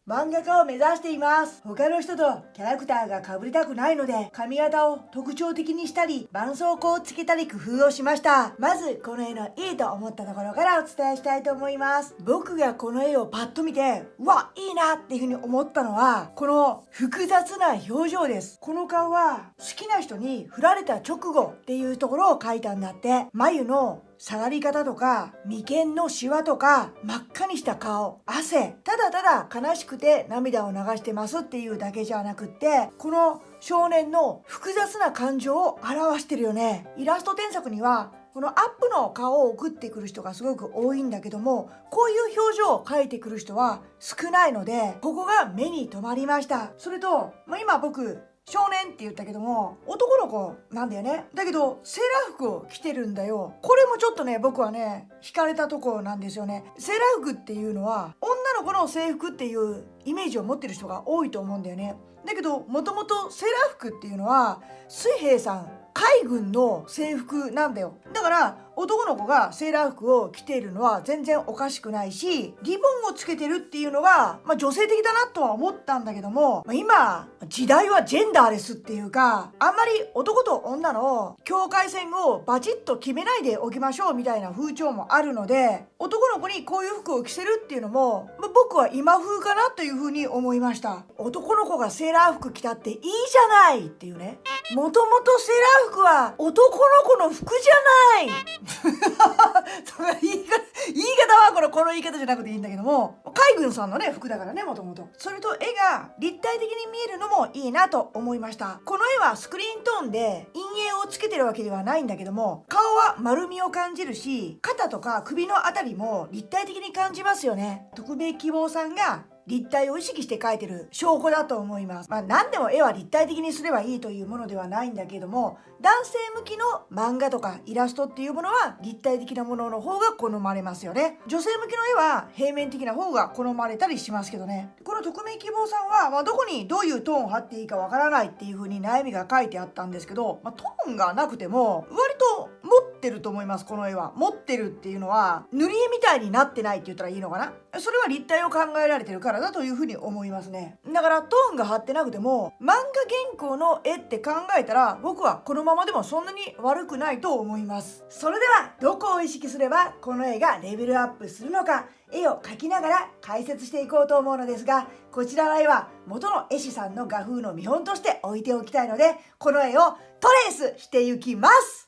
漫画家を目指しています。他の人とキャラクターが被りたくないので、髪型を特徴的にしたり、絆創膏をつけたり工夫をしました。まず、この絵のいいと思ったところからお伝えしたいと思います。僕がこの絵をパッと見て、うわ、いいなっていうふうに思ったのは、この複雑な表情です。この顔は、好きな人に振られた直後っていうところを描いたんだって。眉の下がり方とか眉間のシワとか真っ赤にした顔、汗、ただただ悲しくて涙を流してますっていうだけじゃなくって、この少年の複雑な感情を表してるよね。イラスト添削にはこのアップの顔を送ってくる人がすごく多いんだけども、こういう表情を描いてくる人は少ないので、ここが目に留まりました。それと、今僕少年って言ったけども男の子なんだよね。だけどセーラー服を着てるんだよ。これもちょっとね、僕はね惹かれたところなんですよね。セーラー服っていうのは女の子の制服っていうイメージを持ってる人が多いと思うんだよね。だけどもともとセーラー服っていうのは水兵さん、海軍の制服なんだよ。だから男の子がセーラー服を着ているのは全然おかしくないし、リボンをつけてるっていうのが、女性的だなとは思ったんだけども、今時代はジェンダーレスっていうか、あんまり男と女の境界線をバチッと決めないでおきましょうみたいな風潮もあるので、男の子にこういう服を着せるっていうのも、僕は今風かなという風に思いました。男の子がセーラー服着たっていいじゃないっていうね。もともとセーラー服は男の子の服じゃないその言い方はこの言い方じゃなくていいんだけども、海軍さんのね服だからね、もともと。それと絵が立体的に見えるのもいいなと思いました。この絵はスクリーントーンで陰影をつけてるわけではないんだけども、顔は丸みを感じるし、肩とか首のあたりも立体的に感じますよね。匿名希望さんが立体を意識して描いてる証拠だと思います。何でも絵は立体的にすればいいというものではないんだけども、男性向きの漫画とかイラストっていうものは立体的なものの方が好まれますよね。女性向きの絵は平面的な方が好まれたりしますけどね。この匿名希望さんは、どこにどういうトーンを貼っていいかわからないっていう風に悩みが書いてあったんですけど、トーンがなくても割と持ってると思います。この絵は持ってるっていうのは塗り絵みたいになってないって言ったらいいのかな。それは立体を考えられてるからだというふうに思いますね。だからトーンが張ってなくても漫画原稿の絵って考えたら、僕はこのままでもそんなに悪くないと思います。それではどこを意識すればこの絵がレベルアップするのか、絵を描きながら解説していこうと思うのですが、こちらの絵は元の絵師さんの画風の見本として置いておきたいので、この絵をトレースしていきます。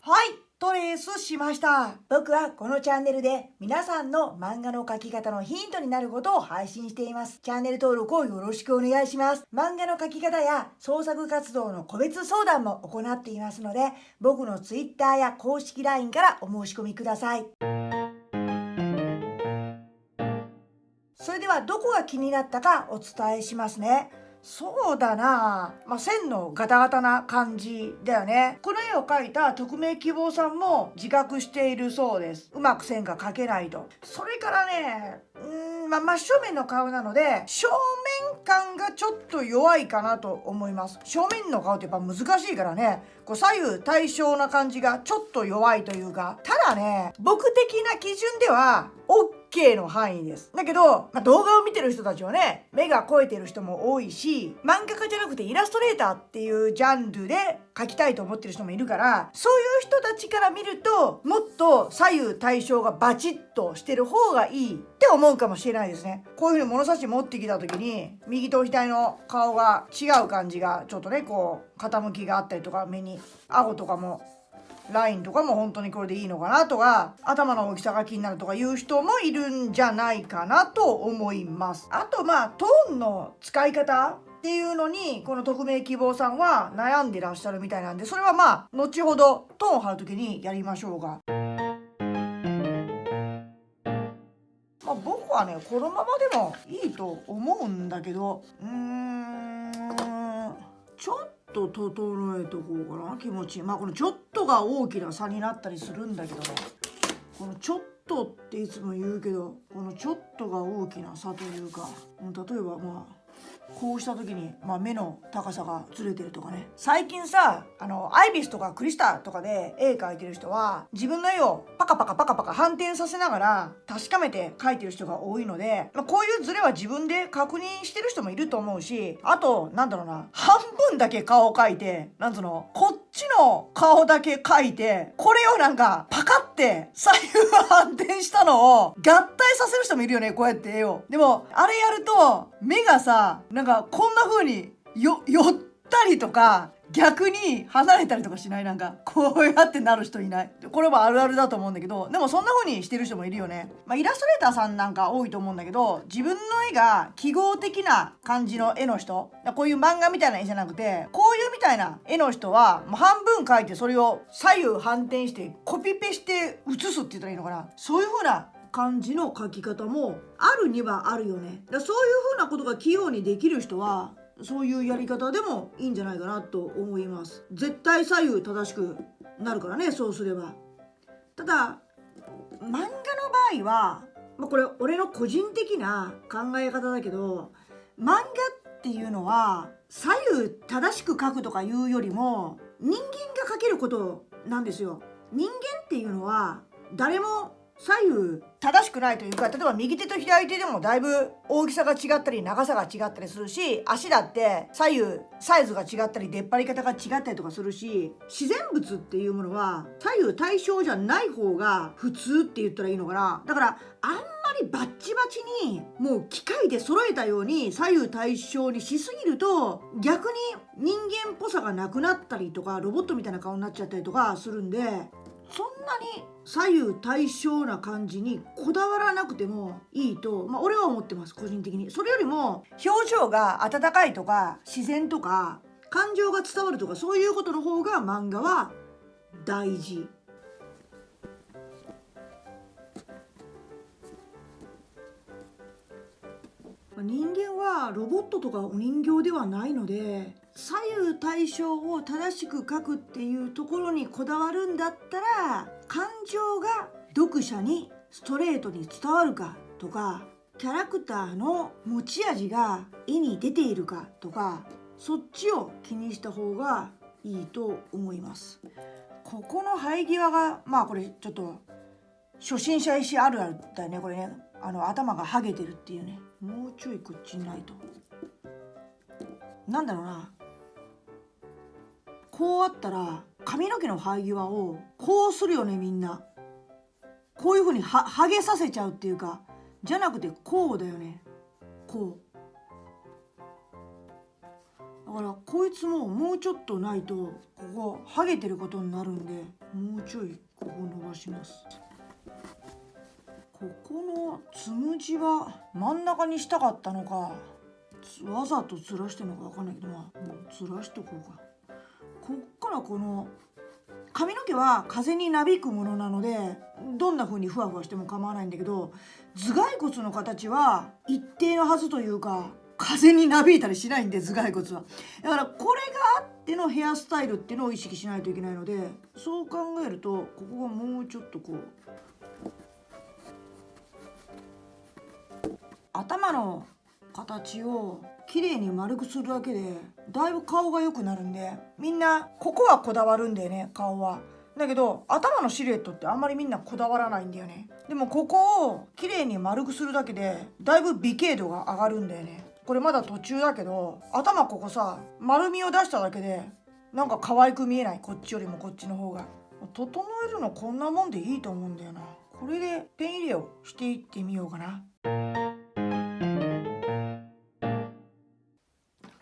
はい、トレースしました。僕はこのチャンネルで皆さんの漫画の描き方のヒントになることを配信しています。チャンネル登録をよろしくお願いします。漫画の描き方や創作活動の個別相談も行っていますので、僕の Twitter や公式 LINE からお申し込みください。それではどこが気になったかお伝えしますね。そうだな、線のガタガタな感じだよね。この絵を描いた匿名希望さんも自覚しているそうです。うまく線が描けないと。それからね、真正面の顔なので正面感がちょっと弱いかなと思います。正面の顔ってやっぱ難しいからね、左右対称な感じがちょっと弱いというか。ただね、僕的な基準では OK の範囲です。だけど、動画を見てる人たちはね、目が肥えてる人も多いし、漫画家じゃなくてイラストレーターっていうジャンルで描きたいと思ってる人もいるから、そういう人たちから見るともっと左右対称がバチッとしてる方がいいって思うかもしれないですね。こういう風に物差し持ってきた時に右と左の顔が違う感じがちょっとね、傾きがあったりとか、目に顎とかもラインとかも本当にこれでいいのかなとか、頭の大きさが気になるとかいう人もいるんじゃないかなと思います。あとトーンの使い方っていうのにこの匿名希望さんは悩んでらっしゃるみたいなんで、それは後ほどトーンを貼る時にやりましょうが、僕はねこのままでもいいと思うんだけど、ちょっと整えとこうかな。気持ちいい。まあこのちょっとが大きな差になったりするんだけどね、このちょっとっていつも言うけど、このちょっとが大きな差というか、例えばまあこうした時に、目の高さがずれてるとかね。最近さ、アイビスとかクリスタとかで絵描いてる人は自分の絵をパカパカパカパカ反転させながら確かめて描いてる人が多いので、こういうズレは自分で確認してる人もいると思うし、あとなんだろうな、半分だけ顔を描いて、こっちの顔だけ描いて、これをなんかパカって左右反転したのを合体させる人もいるよね、こうやって絵を。でもあれやると目がさ、なんかこんな風に寄ったりとか逆に離れたりとかしない？なんかこうやってなる人いない？これもあるあるだと思うんだけど、でもそんな風にしてる人もいるよね。イラストレーターさんなんか多いと思うんだけど、自分の絵が記号的な感じの絵の人、こういう漫画みたいな絵じゃなくて、こういうみたいな絵の人はもう半分描いてそれを左右反転してコピペして写すって言ったらいいのかな。そういう風な感じの描き方もあるにはあるよね。そういう風なことが器用にできる人はそういうやり方でもいいんじゃないかなと思います。絶対左右正しくなるからね、そうすれば。ただ漫画の場合は、これ俺の個人的な考え方だけど、漫画っていうのは左右正しく描くとかいうよりも人間が描けることなんですよ。人間っていうのは誰も左右正しくないというか、例えば右手と左手でもだいぶ大きさが違ったり長さが違ったりするし、足だって左右サイズが違ったり出っ張り方が違ったりとかするし、自然物っていうものは左右対称じゃない方が普通って言ったらいいのかな。だからあんまりバッチバチにもう機械で揃えたように左右対称にしすぎると、逆に人間っぽさがなくなったりとかロボットみたいな顔になっちゃったりとかするんで、そんなに左右対称な感じにこだわらなくてもいいと、俺は思ってます、個人的に。それよりも表情が温かいとか自然とか感情が伝わるとか、そういうことの方が漫画は大事。人間はロボットとかお人形ではないので、左右対称を正しく描くっていうところにこだわるんだったら、感情が読者にストレートに伝わるかとか、キャラクターの持ち味が絵に出ているかとか、そっちを気にした方がいいと思います。ここの生え際がこれちょっと初心者石あるあるだよね、これね。頭がハゲてるっていうね。もうちょいこっちにないと、なんだろうな、こうあったら髪の毛の生え際をこうするよね、みんな。こういう風にハゲさせちゃうっていうか、じゃなくてこうだよね、こう。だからこいつももうちょっとないとここハゲてることになるんで、もうちょいここ伸ばします。ここのつむじは真ん中にしたかったのか、わざとずらしてるのか分かんないけど、もうずらしとこうか。こっからこの髪の毛は風になびくものなので、どんな風にふわふわしても構わないんだけど、頭蓋骨の形は一定のはずというか、風になびいたりしないんで、頭蓋骨は。だからこれがあってのヘアスタイルっていうのを意識しないといけないので、そう考えるとここがもうちょっとこう頭の形をきれいに丸くするだけでだいぶ顔が良くなるんで、みんなここはこだわるんだよね、顔は。だけど頭のシルエットってあんまりみんなこだわらないんだよね。でもここをきれいに丸くするだけでだいぶ美形度が上がるんだよね。これまだ途中だけど、頭ここさ丸みを出しただけでなんか可愛く見えない？こっちよりもこっちの方が。整えるのこんなもんでいいと思うんだよな。これでペン入れをしていってみようかな。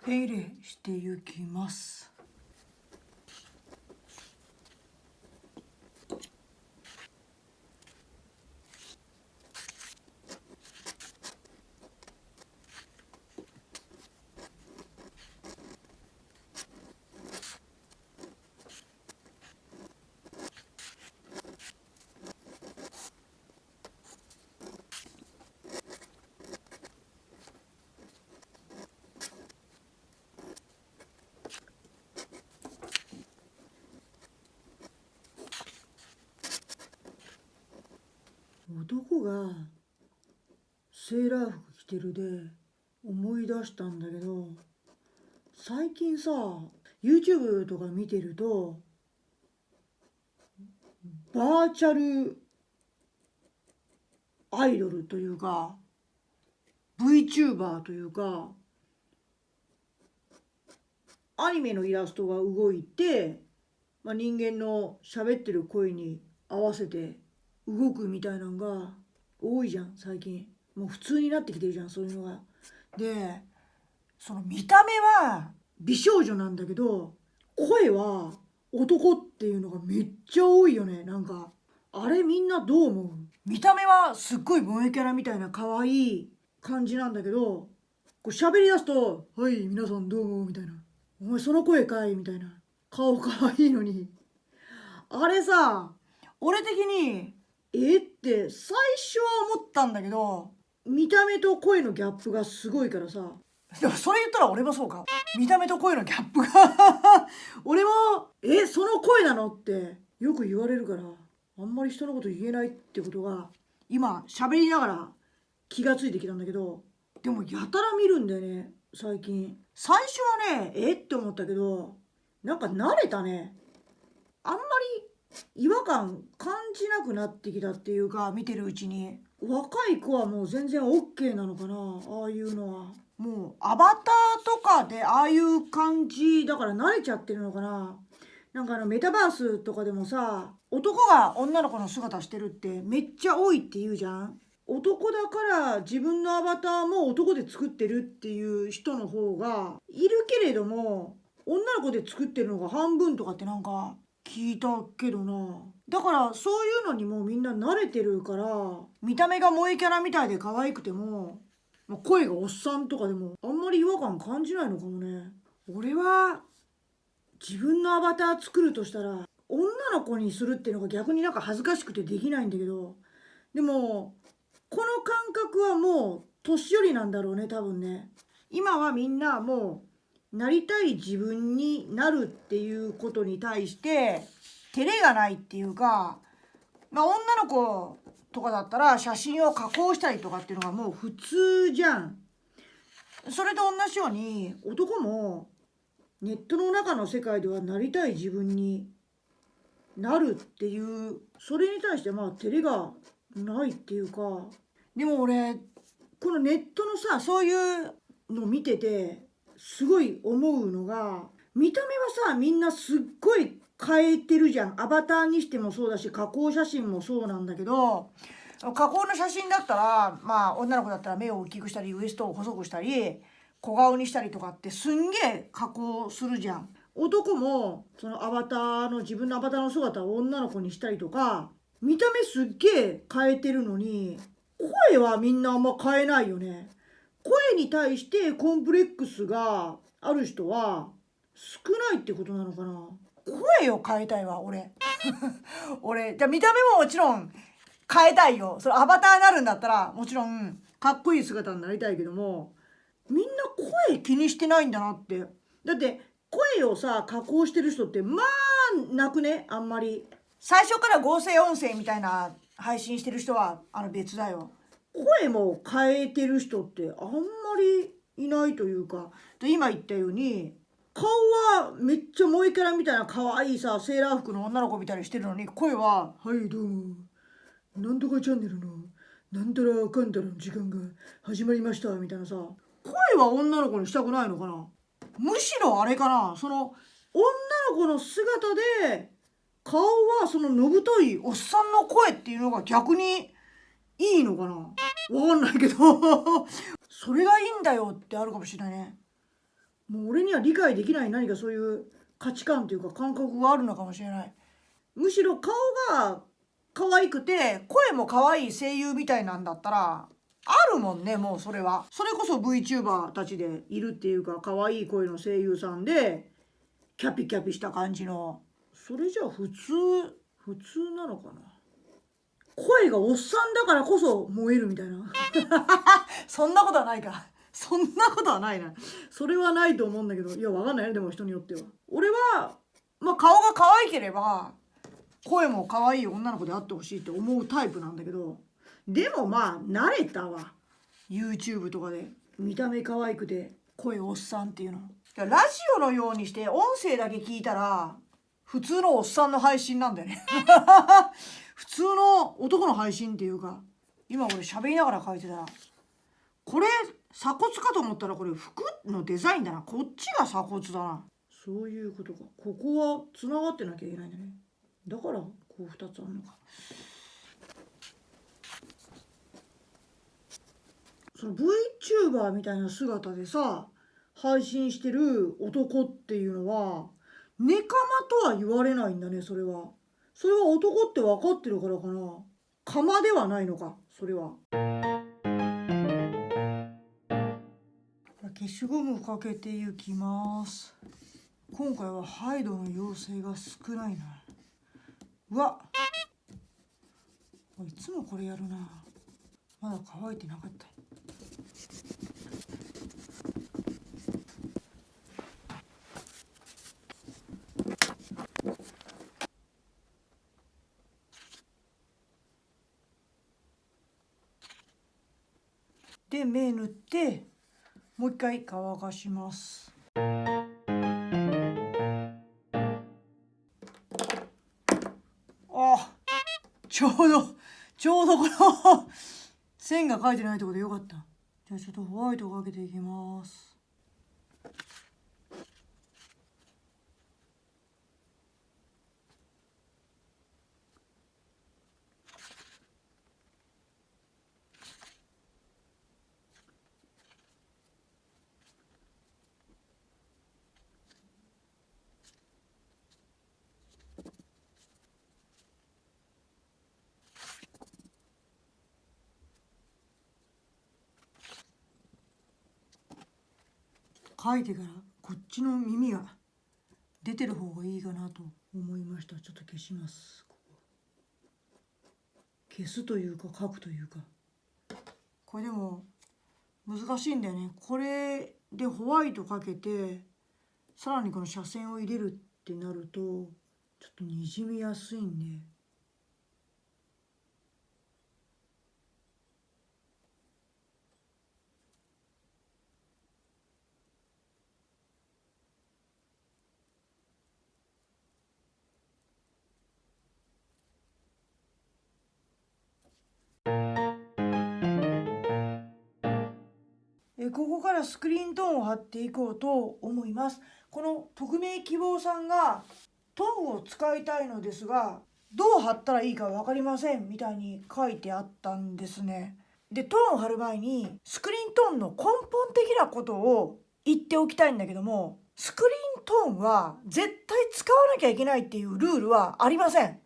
ペン入れしていきます。男がセーラー服着てるで思い出したんだけど、最近さ YouTube とか見てるとバーチャルアイドルというか VTuber というかアニメのイラストが動いて、人間の喋ってる声に合わせて動くみたいなのが多いじゃん最近。もう普通になってきてるじゃんそういうのが。でその見た目は美少女なんだけど声は男っていうのがめっちゃ多いよね。なんかあれみんなどう思う？見た目はすっごい萌えキャラみたいな可愛い感じなんだけど、こう喋り出すと「はい皆さんどうも」みたいな「お前その声かい」みたいな、顔可愛いのにあれさ、俺的にって最初は思ったんだけど、見た目と声のギャップがすごいからさ。でもそれ言ったら俺もそうか。見た目と声のギャップが俺もその声なのってよく言われるから、あんまり人のこと言えないってことが今喋りながら気がついてきたんだけど、でもやたら見るんだよね最近。最初はねって思ったけど、なんか慣れたね。あんまり違和感感じなくなってきたっていうか、見てるうちに若い子はもう全然 OK なのかな、ああいうのは。もうアバターとかでああいう感じだから慣れちゃってるのかな。なんかメタバースとかでもさ、男が女の子の姿してるってめっちゃ多いって言うじゃん。男だから自分のアバターも男で作ってるっていう人の方がいるけれども、女の子で作ってるのが半分とかってなんか聞いたけどな。だからそういうのにもうみんな慣れてるから、見た目が萌えキャラみたいで可愛くても、声がおっさんとかでもあんまり違和感感じないのかもね。俺は自分のアバター作るとしたら女の子にするっていうのが逆になんか恥ずかしくてできないんだけど、でもこの感覚はもう年寄りなんだろうね多分ね。今はみんなもうなりたい自分になるっていうことに対して照れがないっていうか、女の子とかだったら写真を加工したりとかっていうのがもう普通じゃん。それと同じように男もネットの中の世界ではなりたい自分になるっていう、それに対して照れがないっていうか。でも俺このネットのさそういうの見ててすごい思うのが、見た目はさみんなすっごい変えてるじゃん。アバターにしてもそうだし加工写真もそうなんだけど、加工の写真だったら女の子だったら目を大きくしたりウエストを細くしたり小顔にしたりとかってすんげえ加工するじゃん。男もその自分のアバターの姿を女の子にしたりとか、見た目すっげえ変えてるのに声はみんなあんま変えないよね。声に対してコンプレックスがある人は少ないってことなのかな。声を変えたいわ俺俺じゃあ見た目ももちろん変えたいよ。それアバターになるんだったらもちろんかっこいい姿になりたいけども、みんな声気にしてないんだなって。だって声をさ加工してる人ってなくね。あんまり最初から合成音声みたいな配信してる人は別だよ。声も変えてる人ってあんまりいないというか、今言ったように顔はめっちゃ萌えキャラみたいな可愛いさセーラー服の女の子みたいにしてるのに、声は「はいどうもなんとかチャンネルのなんたらかんたらの時間が始まりました」みたいなさ、声は女の子にしたくないのかな。むしろあれかな、その女の子の姿で顔はそののぶといおっさんの声っていうのが逆にいいのかな。わかんないけどそれがいいんだよってあるかもしれないね。もう俺には理解できない何かそういう価値観というか感覚があるのかもしれない。むしろ顔が可愛くて声も可愛い声優みたいなんだったらあるもんね。もうそれこそ VTuber たちでいるっていうか、可愛い声の声優さんでキャピキャピした感じの、それじゃあ普通なのかな。声がおっさんだからこそ燃えるみたいなそんなことはないか。そんなことはないな。それはないと思うんだけど、いやわかんないね。でも人によっては。俺は顔が可愛ければ声も可愛い女の子であってほしいって思うタイプなんだけど、でもまあ慣れたわ。 YouTube とかで見た目可愛くて声おっさんっていうの。ラジオのようにして音声だけ聞いたら普通のおっさんの配信なんだよね普通の男の配信っていうか、今これ喋りながら書いてたら、これ鎖骨かと思ったらこれ服のデザインだな。こっちが鎖骨だな。そういうことか。ここはつながってなきゃいけないんだね。だからこう2つあるのか。その VTuber みたいな姿でさ配信してる男っていうのはネカマとは言われないんだね。それは男って分かってるからかな。カマではないのかそれは。消しゴムかけていきます。今回はハイドの妖精が少ないな。うわっ、いつもこれやるな。まだ乾いてなかった。で目塗ってもう一回乾かします。ちょうどこの線が描いてないところでよかった。じゃあちょっとホワイトをかけていきます。書いてからこっちの耳が出てる方がいいかなと思いました。ちょっと消します。消すというか書くというか、これでも難しいんだよね。これでホワイトかけてさらにこの斜線を入れるってなるとちょっとにじみやすいんで、ここからスクリーントーンを貼っていこうと思います。この匿名希望さんがトーンを使いたいのですがどう貼ったらいいか分かりませんみたいに書いてあったんですね。でトーンを貼る前にスクリーントーンの根本的なことを言っておきたいんだけども、スクリーントーンは絶対使わなきゃいけないっていうルールはありません。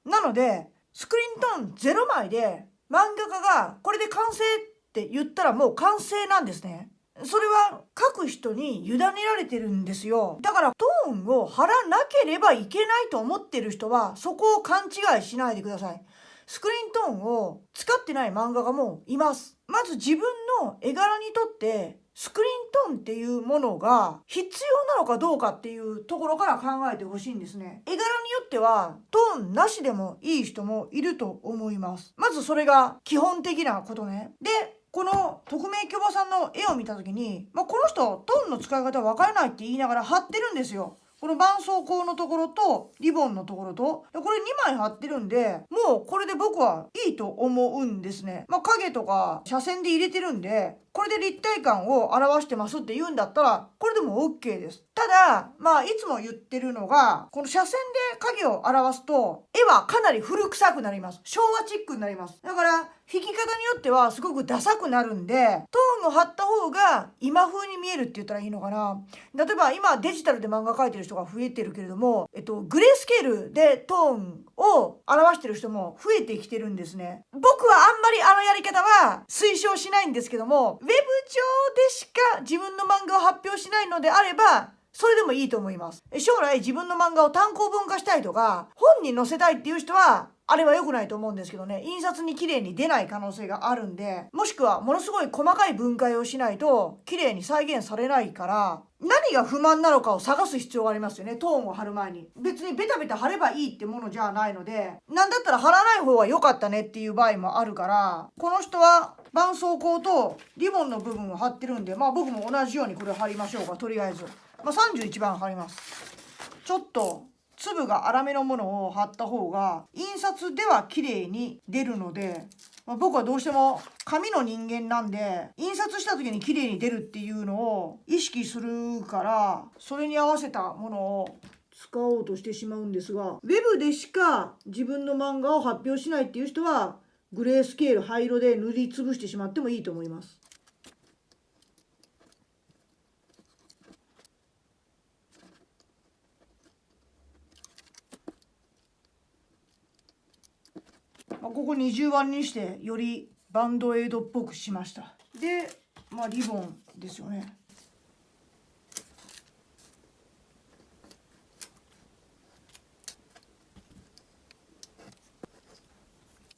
なのでスクリーントーン0枚で漫画家がこれで完成って言ったらもう完成なんですね。それは書く人に委ねられてるんですよ。だからトーンを貼らなければいけないと思ってる人はそこを勘違いしないでください。スクリーントーンを使ってない漫画家もいます。まず自分の絵柄にとってスクリーントーンっていうものが必要なのかどうかっていうところから考えてほしいんですね。絵柄によってはトーンなしでもいい人もいると思います。まずそれが基本的なことね。でこの匿名希望さんの絵を見た時に、この人トーンの使い方分からないって言いながら貼ってるんですよ。この絆創膏のところとリボンのところとこれ2枚貼ってるんで、もうこれで僕はいいと思うんですね。影とか斜線で入れてるんでこれで立体感を表してますって言うんだったらこれでも OK です。ただいつも言ってるのが、この斜線で影を表すと絵はかなり古臭くなります。昭和チックになります。だから引き方によってはすごくダサくなるんで、トーンを貼った方が今風に見えるって言ったらいいのかな。例えば今デジタルで漫画描いてる人が増えてるけれども、グレースケールでトーンを表してる人も増えてきてるんですね。僕はあんまりあのやり方は推奨しないんですけども、ウェブ上でしか自分の漫画を発表しないのであればそれでもいいと思います。将来自分の漫画を単行本化したいとか本に載せたいっていう人はあれは良くないと思うんですけどね、印刷に綺麗に出ない可能性があるんで、もしくはものすごい細かい分解をしないと綺麗に再現されないから、何が不満なのかを探す必要がありますよね。トーンを貼る前に。別にベタベタ貼ればいいってものじゃないので、なんだったら貼らない方が良かったねっていう場合もあるから、この人は絆創膏とリボンの部分を貼ってるんで、まあ僕も同じようにこれ貼りましょうか、とりあえず。まあ31番貼ります。ちょっと粒が粗めのものを貼った方が印刷では綺麗に出るので、僕はどうしても紙の人間なんで、印刷した時に綺麗に出るっていうのを意識するから、それに合わせたものを使おうとしてしまうんですが、ウェブでしか自分の漫画を発表しないっていう人はグレースケール灰色で塗りつぶしてしまってもいいと思います。ここ20番にしてよりバンドエイドっぽくしました。で、リボンですよね。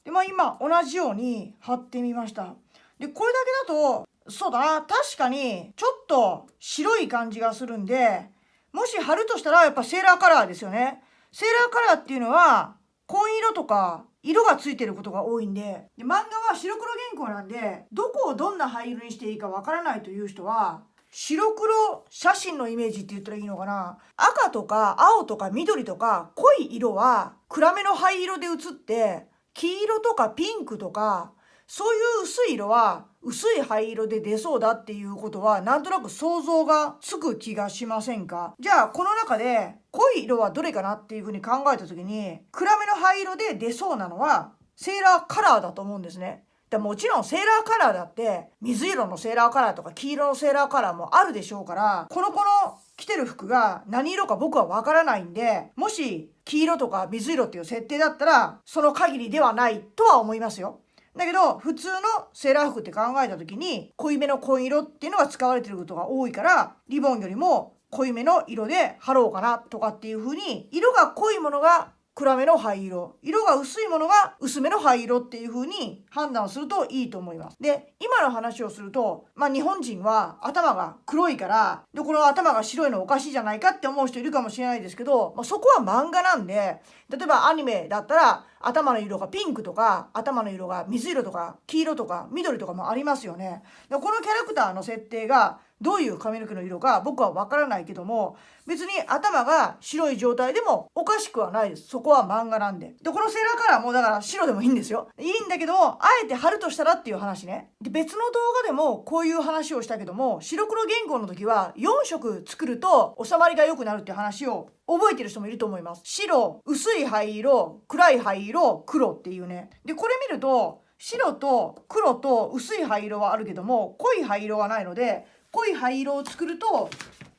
で、今同じように貼ってみました。で、これだけだと、そうだな、確かにちょっと白い感じがするんで、もし貼るとしたらやっぱセーラーカラーですよね。セーラーカラーっていうのは紺色とか色がついてることが多いんで、漫画は白黒原稿なんで、どこをどんな灰色にしていいかわからないという人は、白黒写真のイメージって言ったらいいのかな。赤とか青とか緑とか濃い色は暗めの灰色で写って、黄色とかピンクとかそういう薄い色は薄い灰色で出そうだっていうことはなんとなく想像がつく気がしませんか？じゃあこの中で濃い色はどれかなっていうふうに考えた時に、暗めの灰色で出そうなのはセーラーカラーだと思うんですね。もちろんセーラーカラーだって水色のセーラーカラーとか黄色のセーラーカラーもあるでしょうから、この子の着てる服が何色か僕はわからないんで、もし黄色とか水色っていう設定だったらその限りではないとは思いますよ。だけど普通のセーラー服って考えた時に濃いめの紺色っていうのが使われてることが多いから、リボンよりも濃いめの色で貼ろうかなとかっていう風に、色が濃いものが暗めの灰色、色が薄いものが薄めの灰色っていう風に判断するといいと思います。で、今の話をすると、日本人は頭が黒いから、で、この頭が白いのおかしいじゃないかって思う人いるかもしれないですけど、そこは漫画なんで、例えばアニメだったら頭の色がピンクとか、頭の色が水色とか、黄色とか、緑とかもありますよね。で、このキャラクターの設定がどういう髪の毛の色か僕はわからないけども、別に頭が白い状態でもおかしくはないです。そこは漫画なんで。で、このセーラーカラーもだから白でもいいんですよ。いいんだけど、あえて貼るとしたらっていう話ね。で、別の動画でもこういう話をしたけども、白黒原稿の時は4色作ると収まりが良くなるっていう話を覚えてる人もいると思います。白、薄い灰色、暗い灰色、黒っていうね。で、これ見ると、白と黒と薄い灰色はあるけども、濃い灰色はないので、濃い灰色を作ると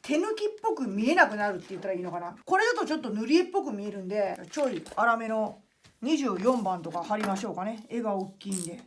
手抜きっぽく見えなくなるって言ったらいいのかな。これだとちょっと塗り絵っぽく見えるんで、ちょい粗めの24番とか貼りましょうかね。絵が大きいんで。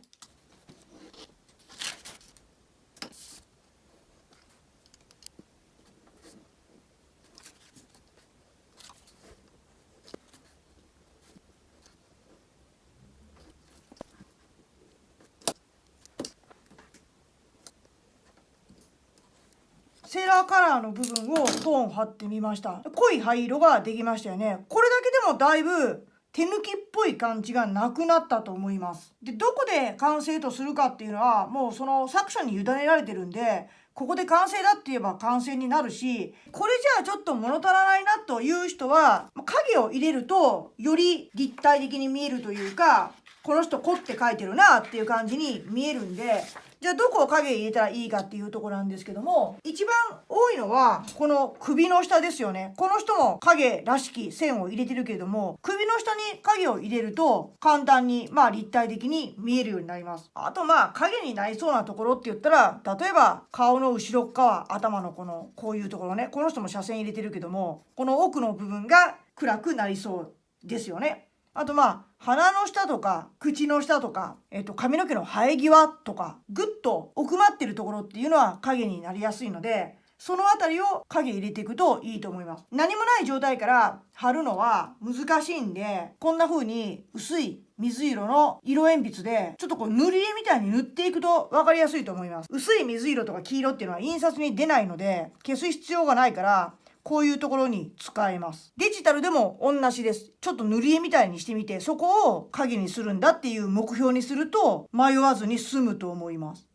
セーラーカラーの部分をトーン貼ってみました。濃い灰色ができましたよね。これだけでもだいぶ手抜きっぽい感じがなくなったと思います。で、どこで完成とするかっていうのはもうその作者に委ねられてるんで、ここで完成だって言えば完成になるし、これじゃあちょっと物足らないなという人は影を入れるとより立体的に見えるというか、この人凝って描いてるなっていう感じに見えるんで、じゃあどこを影入れたらいいかっていうところなんですけども、一番多いのはこの首の下ですよね。この人も影らしき線を入れてるけれども、首の下に影を入れると簡単に立体的に見えるようになります。あと影になりそうなところって言ったら、例えば顔の後ろ側、頭のこういうところね、この人も斜線入れてるけども、この奥の部分が暗くなりそうですよね。あと鼻の下とか口の下とか、髪の毛の生え際とか、ぐっと奥まってるところっていうのは影になりやすいので、そのあたりを影入れていくといいと思います。何もない状態から貼るのは難しいんで、こんな風に薄い水色の色鉛筆でちょっとこう塗り絵みたいに塗っていくと分かりやすいと思います。薄い水色とか黄色っていうのは印刷に出ないので消す必要がないから、こういうところに使えます。デジタルでも同じです。ちょっと塗り絵みたいにしてみて、そこを影にするんだっていう目標にすると迷わずに済むと思います。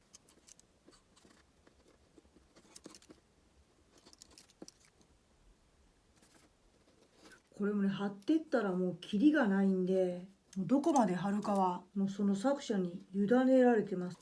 これもね、貼ってったらもうキリがないんで、もうどこまで貼るかはもうその作者に委ねられてます。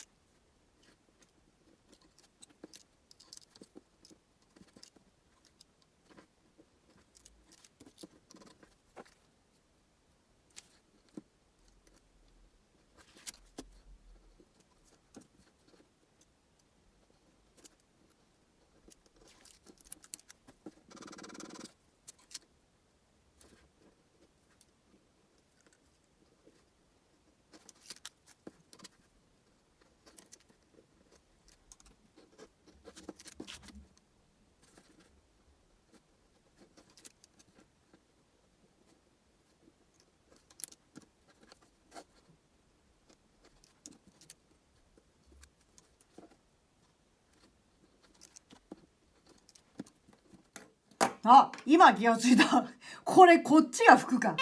あ、今気がついた。これこっちが服か。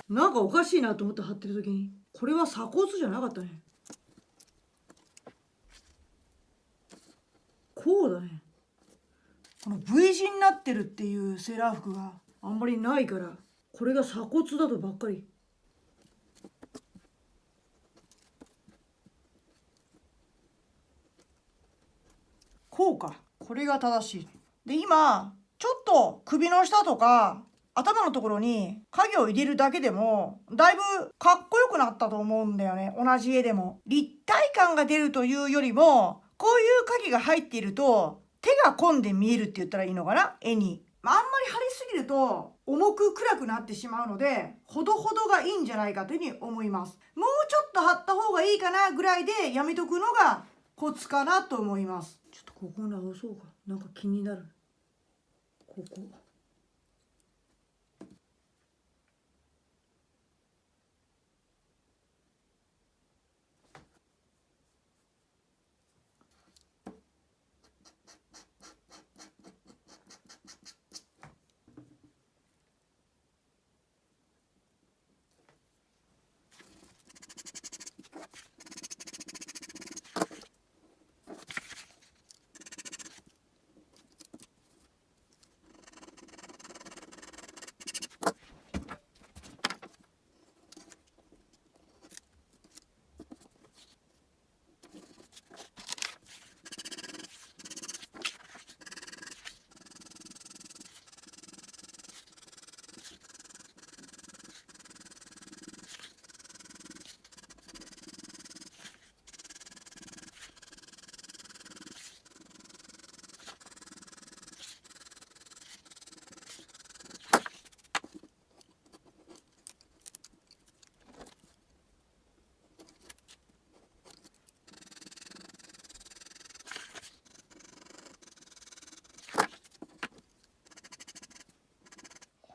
なんかおかしいなと思って貼ってる時に、これは鎖骨じゃなかったね。こうだね。この V 字になってるっていうセーラー服があんまりないから、これが鎖骨だとばっかり。こうか。これが正しい。で、今ちょっと首の下とか頭のところに影を入れるだけでもだいぶかっこよくなったと思うんだよね。同じ絵でも立体感が出るというよりも、こういう影が入っていると手が込んで見えるって言ったらいいのかな、絵に。あんまり貼りすぎると重く暗くなってしまうので、ほどほどがいいんじゃないかというふうに思います。もうちょっと貼った方がいいかなぐらいでやめとくのがコツかなと思います。ちょっとここ直そうか。なんか気になる。ここ。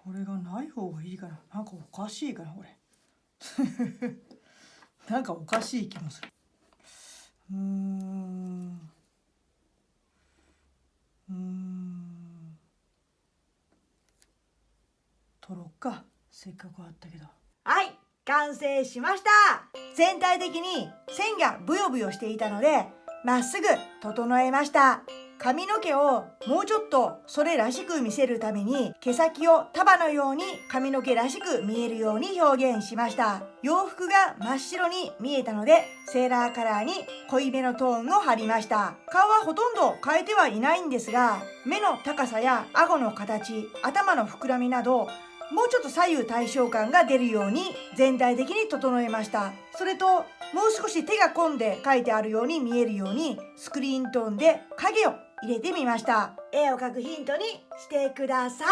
これがない方がいいかな。なんかおかしいかな、これ。なんかおかしい気もする。取ろっか。せっかくあったけど。はい、完成しました。全体的に線がブヨブヨしていたので、まっすぐ整えました。髪の毛をもうちょっとそれらしく見せるために、毛先を束のように髪の毛らしく見えるように表現しました。洋服が真っ白に見えたので、セーラーカラーに濃いめのトーンを貼りました。顔はほとんど変えてはいないんですが、目の高さや顎の形、頭の膨らみなど、もうちょっと左右対称感が出るように全体的に整えました。それと、もう少し手が込んで書いてあるように見えるようにスクリーントーンで影を入れてみました。絵を描くヒントにしてください。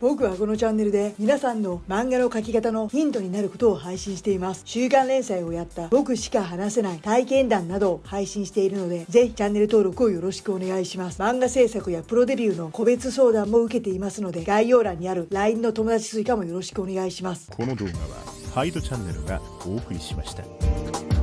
僕はこのチャンネルで皆さんの漫画の描き方のヒントになることを配信しています。週刊連載をやった僕しか話せない体験談などを配信しているので、ぜひチャンネル登録をよろしくお願いします。漫画制作やプロデビューの個別相談も受けていますので、概要欄にある LINE の友達追加もよろしくお願いします。この動画はハイドチャンネルがお送りしました。